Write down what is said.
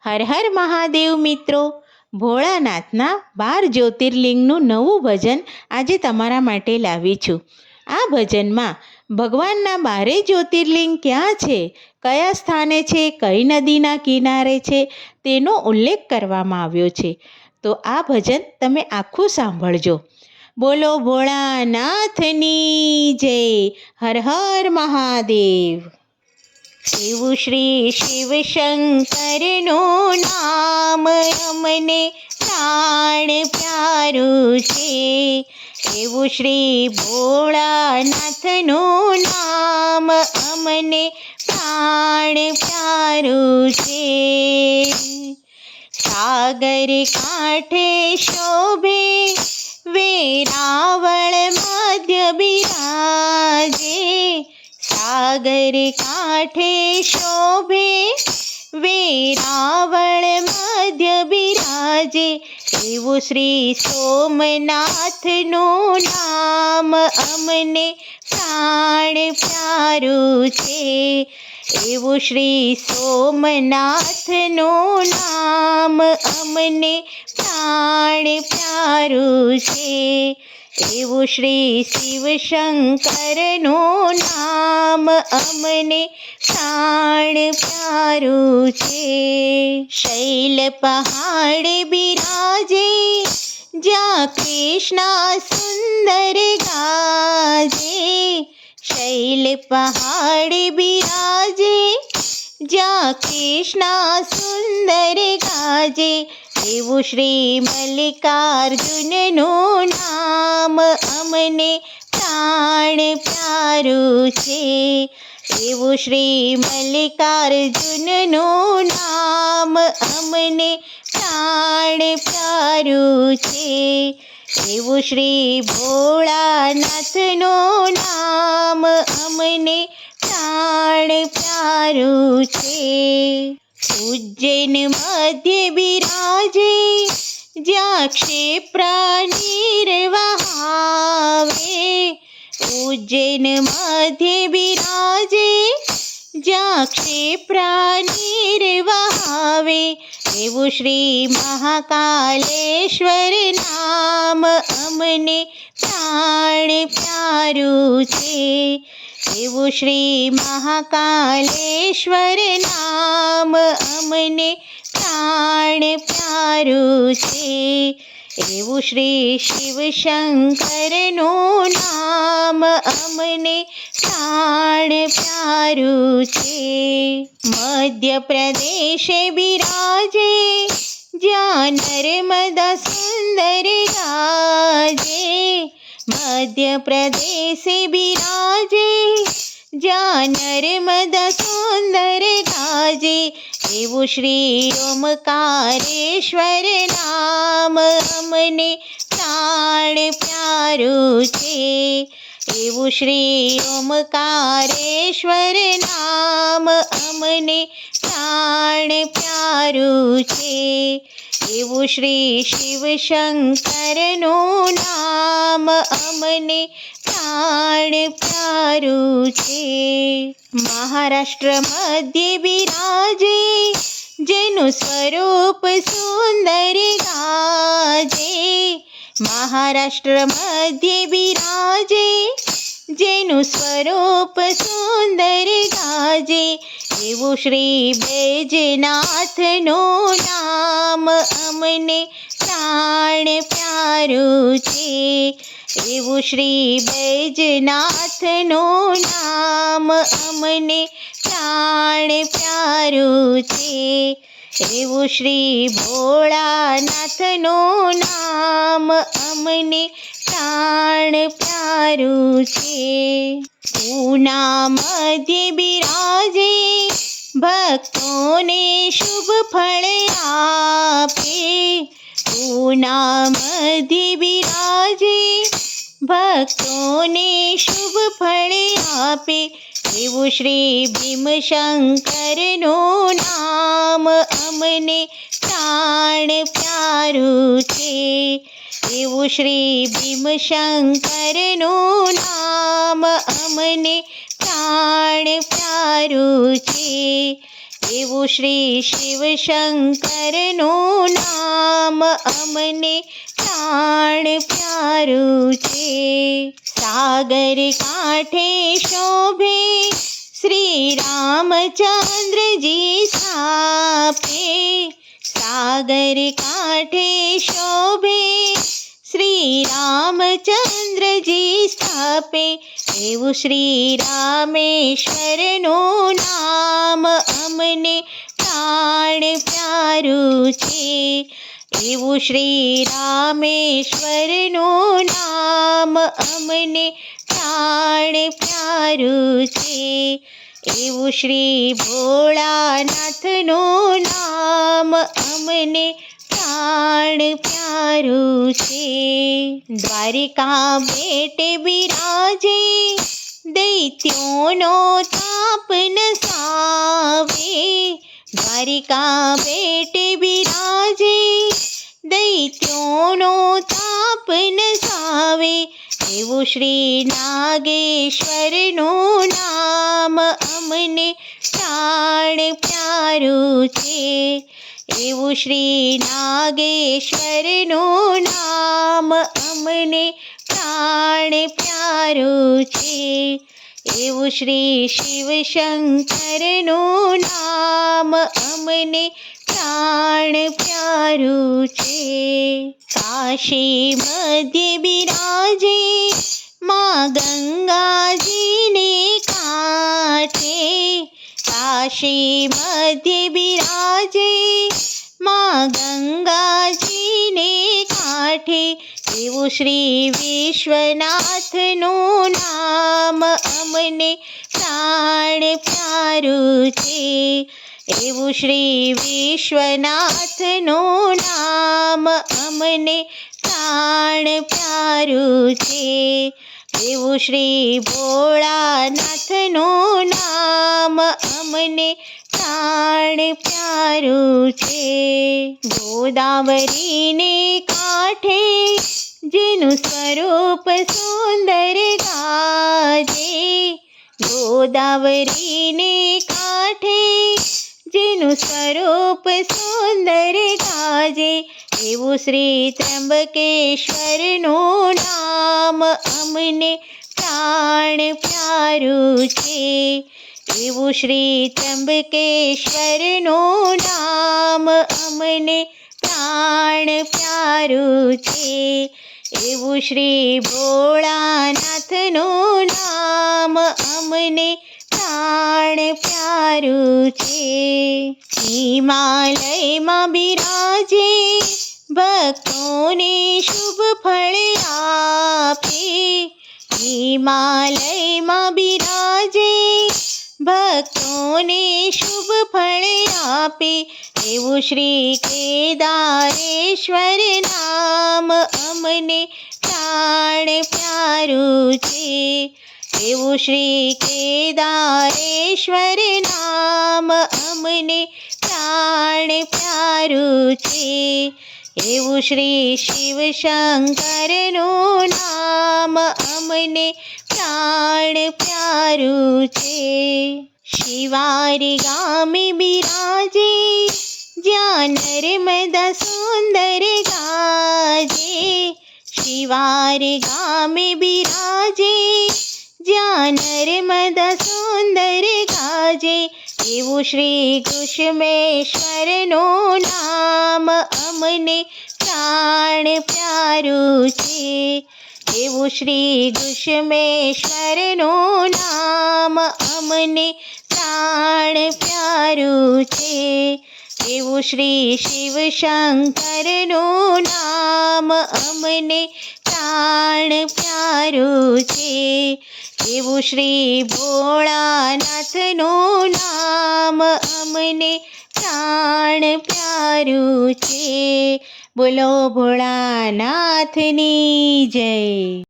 હર હર મહાદેવ મિત્રો, ભોળાનાથના 12 જ્યોતિર્લિંગનું નવું ભજન આજે તમારા માટે લાવી છું. આ ભજનમાં ભગવાનના 12 જ્યોતિર્લિંગ ક્યાં છે, કયા સ્થાને છે, કઈ નદીના કિનારે છે તેનો ઉલ્લેખ કરવામાં આવ્યો છે. તો આ ભજન તમે આખું સાંભળજો. બોલો ભોળાનાથની જય. હર હર મહાદેવ. એવું શ્રી શિવ શંકરનું નામ અમને પ્રાણ પ્યારું છે. એવું શ્રી ભોળાનાથનું નામ અમને પ્રાણ પ્યારું છે. સાગર કાંઠે શોભે વેરાવળ મધ્ય બિરાજે. સાગર કાંઠે શોભે વેરાવળ મધ્ય બિરાજે. એવું શ્રી સોમનાથનું નામ અમને પ્રાણ પ્યારું છે. એવું શ્રી સોમનાથનું નામ અમને પ્રાણ પ્યારું છે. એવું શ્રી શિવ શંકરનું નામ અમને પ્રાણ પ્યારું છે. શૈલ પહાડ બિરાજે જ્યાં કૃષ્ણ સુંદર ગાજે. શૈલ પહાડ બિરાજે જ્યાં કૃષ્ણ સુંદર ગાજે. એવું શ્રી મલ્લિકાર્જુનનું નામ અમને પ્રાણ પ્યારું છે. એવું શ્રી મલ્લિકાર્જુનનું નામ અમને પ્રાણ પ્યારું છે. એવું શ્રી ભોળાનાથનું નામ અમને પ્રાણ પ્યારું છે. ઉજ્જૈન મધ્ય બિરાજે જ્યાં ક્ષિપ્રા નીર વહાવે. ઉજ્જૈન મધ્ય બિરાજે જ્યાં ક્ષિપ્રા નીર વહાવે. એવું શ્રી મહાકાલેશ્વર નામ અમને પ્રાણ પ્યારું છે. એવું શ્રી મહાકાલેશ્વર નામ અમને પ્રાણ પ્યારું છે. એવું શ્રી શિવ શંકરનું નામ અમને પ્રાણ પ્યારું છે. મધ્ય પ્રદેશ બિરાજે જ્યાં નર્મદા સુંદર ગાજે. મધ્ય પ્રદેશ બિરાજે જ્યાં નર્મદા સુંદર ગાજે. એવું શ્રી ઓમકારેશ્વર નામ અમને પ્રાણ પ્યારું છે. એવું શ્રી ઓમકારેશ્વર નામ અમને પ્રાણ પ્યારું છે. એવું શ્રી શિવ શંકરનું નામ અમને પ્રાણ પ્યારું છે. મહારાષ્ટ્ર મધ્ય બિરાજે જેનું સ્વરૂપ સુંદર ગાજે. મહારાષ્ટ્ર મધ્ય બિરાજે જેનું સ્વરૂપ સુંદર ગાજે. એવું શ્રી બૈજનાથનું નામ અમને પ્રાણ પ્યારું છે. એવું શ્રી બૈજનાથનું નામ અમને પ્રાણ પ્યારું છે. એવું શ્રી ભોળાનાથનું નામ અમને પ્રાણ પ્યારું છે. પૂના મધ્ય બિરાજે ભક્તોને શુભ ફળ આપે. પૂના મધ્ય બિરાજે ભક્તોને શુભ ફળ આપે. એવું શ્રી ભીમશંકરનું નામ અમને પ્રાણ પ્યારું છે. એવું શ્રી ભીમશંકરનું નામ અમને પ્રાણ પ્યારું છે. એવું શ્રી શિવશંકરનું નામ અમને પ્રાણ પ્યારું છે. સાગર કાંઠે શોભે શ્રી રામચંદ્રજી સ્થાપે. સાગર કાંઠે શોભે શ્રી રામચંદ્રજી સ્થાપે. એવું શ્રી રામેશ્વરનું નામ અમને પ્રાણ પ્યારું છે. એવું શ્રી રામેશ્વરનું નામ અમને પ્રાણ પ્યારું છે. એવું શ્રી ભોળાનાથનું નામ અમને પ્રાણ પ્યારું છે. દ્વારિકા બેટે બિરાજે દૈત્યોનો તાપ નસાવે. દ્વારિકા બેટે બિરાજે દૈત્યોનો તાપ નસાવે. એવું શ્રી નાગેશ્વરનું નામ અમને પ્રાણ પ્યારું છે. એવું શ્રી નાગેશ્વરનું નામ અમને પ્રાણ પ્યારું છે. એવું શ્રી શિવશંકરનું નામ અમને પ્રાણ પ્યારું છે. કાશી મધ્ય બિરાજે માં ગંગાજીને કાંઠે. કાશી મધ્ય બિરાજે માં ગંગાજીને કાંઠે. એવું શ્રી વિશ્વનાથનું નામ અમને પ્રાણ પ્યારું છે. એવું શ્રી વિશ્વનાથનું નામ અમને પ્રાણ પ્યારું છે. એવું શ્રી ભોળાનાથનું નામ અમને પ્રાણ પ્યારું છે. ગોદાવરીને કાંઠે જેનું સ્વરૂપ સુંદર ગાજે. ગોદાવરીને કાંઠે જેનું સ્વરૂપ સુંદર ગાજે. એવું શ્રી ત્રંબકેશ્વરનું નામ અમને પ્રાણ પ્યારું છે. એવું શ્રી ત્રંબકેશ્વરનું નામ અમને પ્રાણ પ્યારું છે. એવું શ્રી ભોળાનાથનું નામ અમને પ્રાણ પ્યારું છે. હિમાલયમાં બિરાજે ભક્તોને શુભ ફળ આપે. હિમાલયમાં બિરાજે ભક્તોને શુભ ફળ આપે. એવું શ્રી કેદારેશ્વર નામ અમને પ્રાણ પ્યારું છે. એવું શ્રી કેદારેશ્વર નામ અમને પ્રાણ પ્યારું છે. એવું શ્રી શિવશંકરનું નામ અમને પ્રાણ પ્યારું છે. શિવાર ગામે બિરાજે જ્યાં નર્મદા સુંદર ગાજે. શિવાર ગામે બિરાજે જ્યાં નર્મદા સુંદર ગાજે. એવું શ્રી કુસુમેશ્વરનું નામ અમને પ્રાણ પ્યારું છે. એવું શ્રી કુસુમેશ્વરનું નામ અમને પ્રાણ પ્યારું છે. એવું શ્રી શિવશંકરનું નામ અમને પ્રાણ પ્યારું છે. એવું શ્રી ભોળાનાથનું નામ અમને પ્રાણ પ્યારું છે. બોલો ભોળાનાથની જય.